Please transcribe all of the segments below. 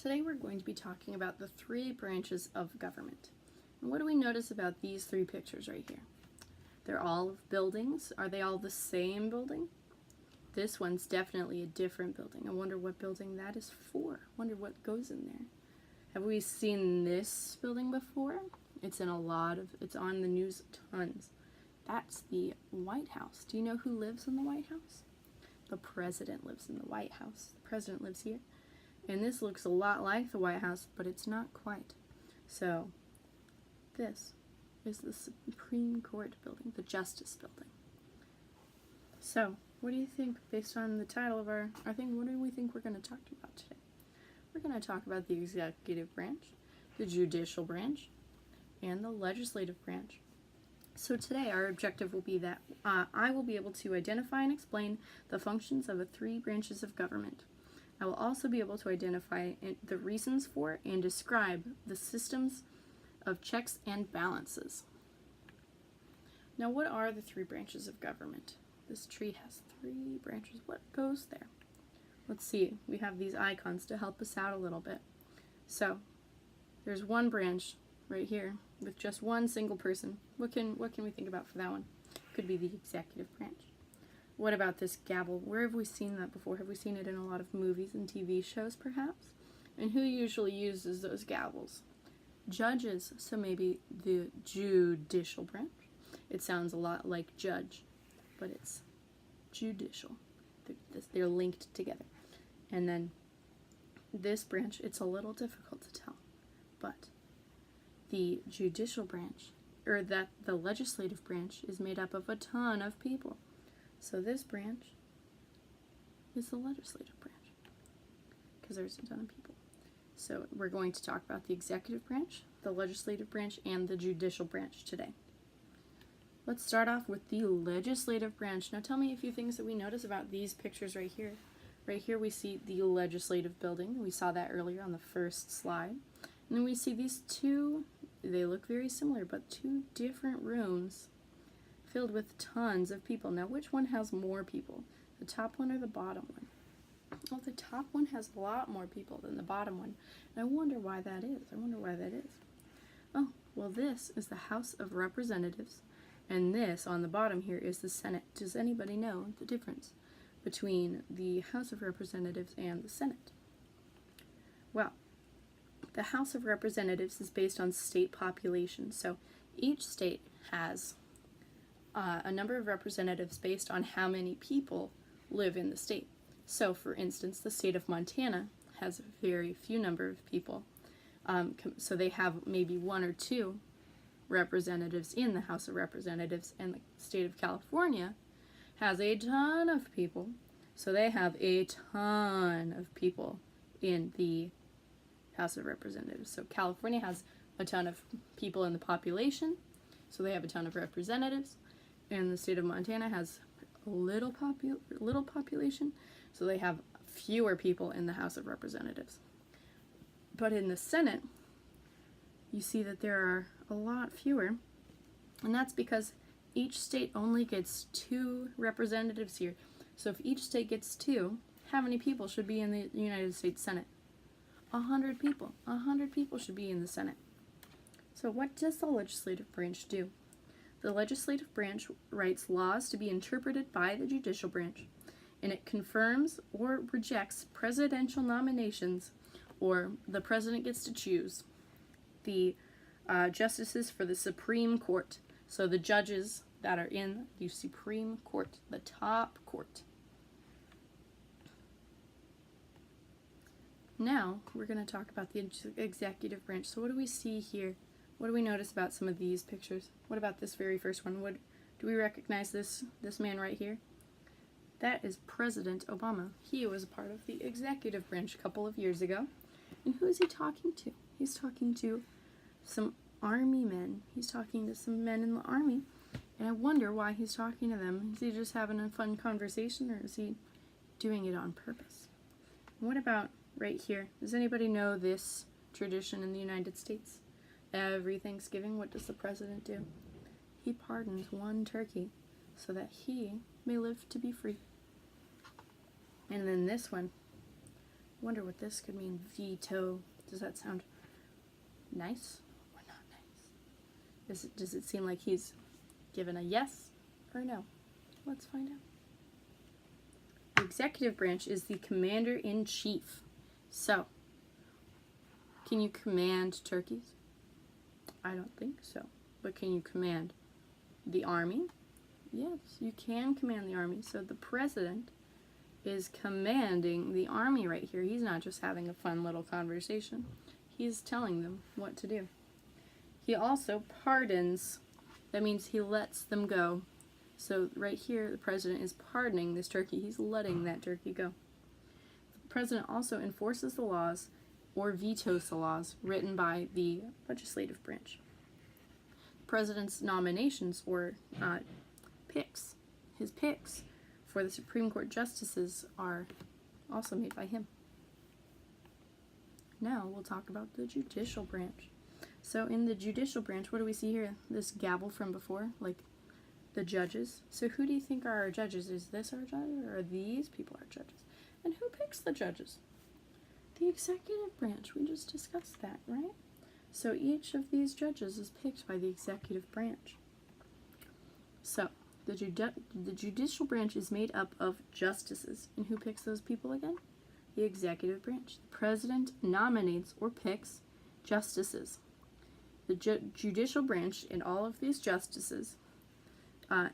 Today we're going to be talking about the three branches of government. And what do we notice about these three pictures right here? They're all buildings. Are they all the same building? This one's definitely a different building. I wonder what building that is for. I wonder what goes in there. Have we seen this building before? It's on the news tons. That's the White House. Do you know who lives in the White House? The president lives in the White House. The president lives here. And this looks a lot like the White House, but it's not quite. So, this is the Supreme Court building, the Justice Building. So, what do you think, based on the title of our thing, what do we think we're going to talk about today? We're going to talk about the executive branch, the judicial branch, and the legislative branch. So today our objective will be that I will be able to identify and explain the functions of the three branches of government. I will also be able to identify the reasons for and describe the systems of checks and balances. Now, what are the three branches of government? This tree has three branches. What goes there? Let's see. We have these icons to help us out a little bit. So, there's one branch right here with just one single person. What can we think about for that one? Could be the executive branch. What about this gavel? Where have we seen that before? Have we seen it in a lot of movies and TV shows, perhaps? And who usually uses those gavels? Judges. So maybe the judicial branch. It sounds a lot like judge, but it's judicial. They're linked together. And then this branch, it's a little difficult to tell, but the judicial branch, or the legislative branch, is made up of a ton of people. So this branch is the legislative branch, because there's a ton of people. So we're going to talk about the executive branch, the legislative branch, and the judicial branch today. Let's start off with the legislative branch. Now tell me a few things that we notice about these pictures right here. Right here we see the legislative building. We saw that earlier on the first slide. And then we see these two, they look very similar, but two different rooms filled with tons of people. Now, which one has more people? The top one or the bottom one? Oh, the top one has a lot more people than the bottom one. And I wonder why that is. Oh, well, this is the House of Representatives, and this on the bottom here is the Senate. Does anybody know the difference between the House of Representatives and the Senate? Well, the House of Representatives is based on state population. So each state has a number of representatives based on how many people live in the state. So, for instance, the state of Montana has a very few number of people. So they have maybe one or two representatives in the House of Representatives, and the state of California has a ton of people. So they have a ton of people in the House of Representatives. So California has a ton of people in the population, so they have a ton of representatives. And the state of Montana has a little population, so they have fewer people in the House of Representatives. But in the Senate, you see that there are a lot fewer, and that's because each state only gets 2 representatives here. So if each state gets 2, how many people should be in the United States Senate? 100 people. 100 people should be in the Senate. So what does the legislative branch do? The legislative branch writes laws to be interpreted by the judicial branch, and it confirms or rejects presidential nominations, or the president gets to choose the justices for the Supreme Court. So the judges that are in the Supreme Court, the top court. Now we're going to talk about the executive branch. So what do we see here? What do we notice about some of these pictures? What about this very first one? Do we recognize this man right here? That is President Obama. He was a part of the executive branch a couple of years ago. And who is he talking to? He's talking to some army men. He's talking to some men in the army. And I wonder why he's talking to them. Is he just having a fun conversation, or is he doing it on purpose? And what about right here? Does anybody know this tradition in the United States? Every Thanksgiving, what does the president do? He pardons one turkey so that he may live to be free. And then this one, Wonder what this could mean. Veto. Does that sound nice or not nice? Does it seem like he's given a yes or no? Let's find out. The executive branch is the commander-in-chief. So, can you command turkeys? I don't think so. But can you command the army? Yes, you can command the army. So the president is commanding the army right here. He's not just having a fun little conversation. He's telling them what to do. He also pardons. That means he lets them go. So right here, the president is pardoning this turkey. He's letting that turkey go. The president also enforces the laws or vetoes the laws written by the legislative branch. The president's nominations or picks, his picks for the Supreme Court justices are also made by him. Now we'll talk about the judicial branch. So in the judicial branch, what do we see here? This gavel from before, like the judges. So who do you think are our judges? Is this our judge, or are these people our judges? And who picks the judges? The executive branch. We just discussed that, right? So each of these judges is picked by the executive branch. So the judicial branch is made up of justices. And who picks those people again? The executive branch. The president nominates or picks justices. The judicial branch and all of these justices,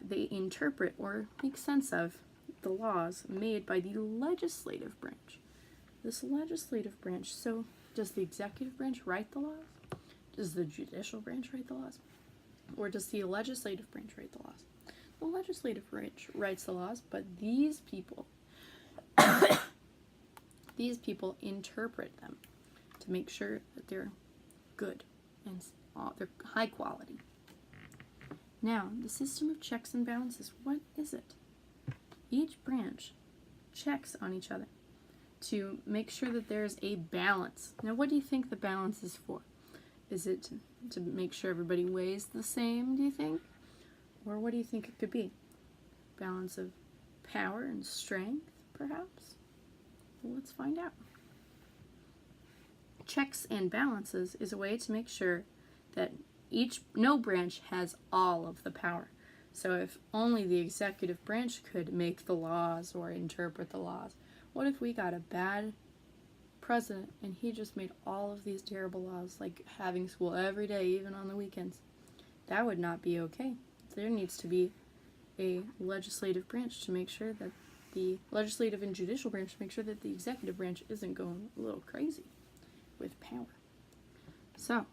they interpret or make sense of the laws made by the legislative branch. This legislative branch, so does the executive branch write the laws? Does the judicial branch write the laws? Or does the legislative branch write the laws? The legislative branch writes the laws, but these people, interpret them to make sure that they're good and they're high quality. Now, the system of checks and balances, what is it? Each branch checks on each other to make sure that there's a balance. Now, what do you think the balance is for? Is it to make sure everybody weighs the same, do you think? Or what do you think it could be? Balance of power and strength, perhaps? Well, let's find out. Checks and balances is a way to make sure that no branch has all of the power. So if only the executive branch could make the laws or interpret the laws, what if we got a bad president and he just made all of these terrible laws, like having school every day, even on the weekends? That would not be okay. There needs to be a legislative branch to make sure that the legislative and judicial branch to make sure that the executive branch isn't going a little crazy with power. So,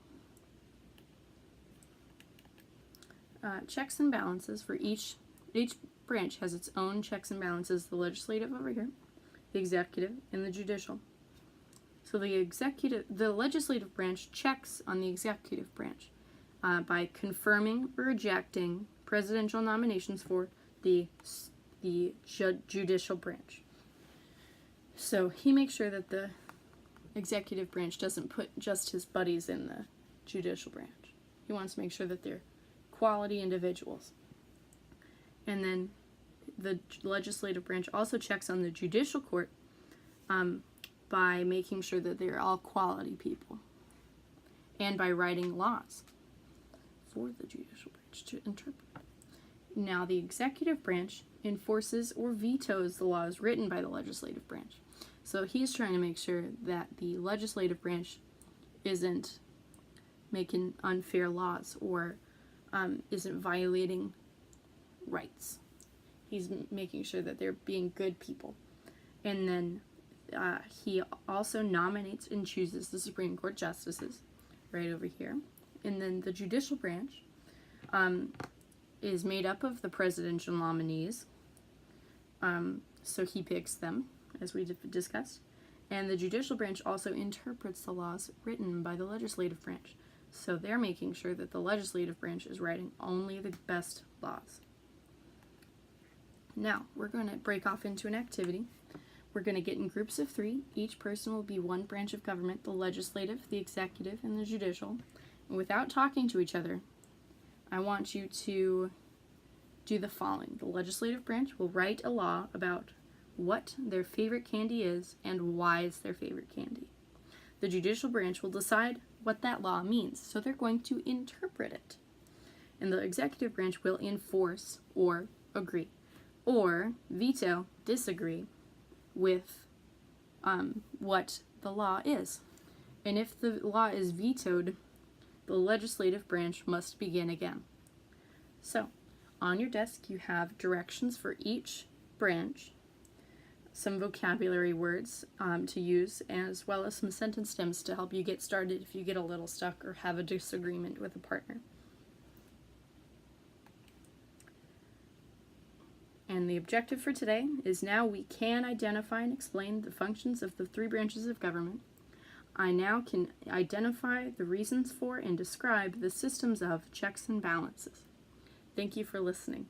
checks and balances for each branch has its own checks and balances. The legislative over here, the executive, and the judicial. So the legislative branch checks on the executive branch by confirming or rejecting presidential nominations for the judicial branch. So he makes sure that the executive branch doesn't put just his buddies in the judicial branch. He wants to make sure that they're quality individuals. And then the legislative branch also checks on the judicial court by making sure that they're all quality people and by writing laws for the judicial branch to interpret. Now, the executive branch enforces or vetoes the laws written by the legislative branch. So he's trying to make sure that the legislative branch isn't making unfair laws or isn't violating rights. He's making sure that they're being good people. And then he also nominates and chooses the Supreme Court justices right over here. And then the judicial branch is made up of the presidential nominees. So he picks them, as we discussed. And the judicial branch also interprets the laws written by the legislative branch. So they're making sure that the legislative branch is writing only the best laws. Now, we're going to break off into an activity. We're going to get in groups of 3. Each person will be one branch of government, the legislative, the executive, and the judicial. And without talking to each other, I want you to do the following. The legislative branch will write a law about what their favorite candy is and why it's their favorite candy. The judicial branch will decide what that law means, so they're going to interpret it. And the executive branch will enforce or agree, or veto, disagree with what the law is. And if the law is vetoed, the legislative branch must begin again. So, on your desk you have directions for each branch, some vocabulary words to use, as well as some sentence stems to help you get started if you get a little stuck or have a disagreement with a partner. And the objective for today is now we can identify and explain the functions of the three branches of government. I now can identify the reasons for and describe the systems of checks and balances. Thank you for listening.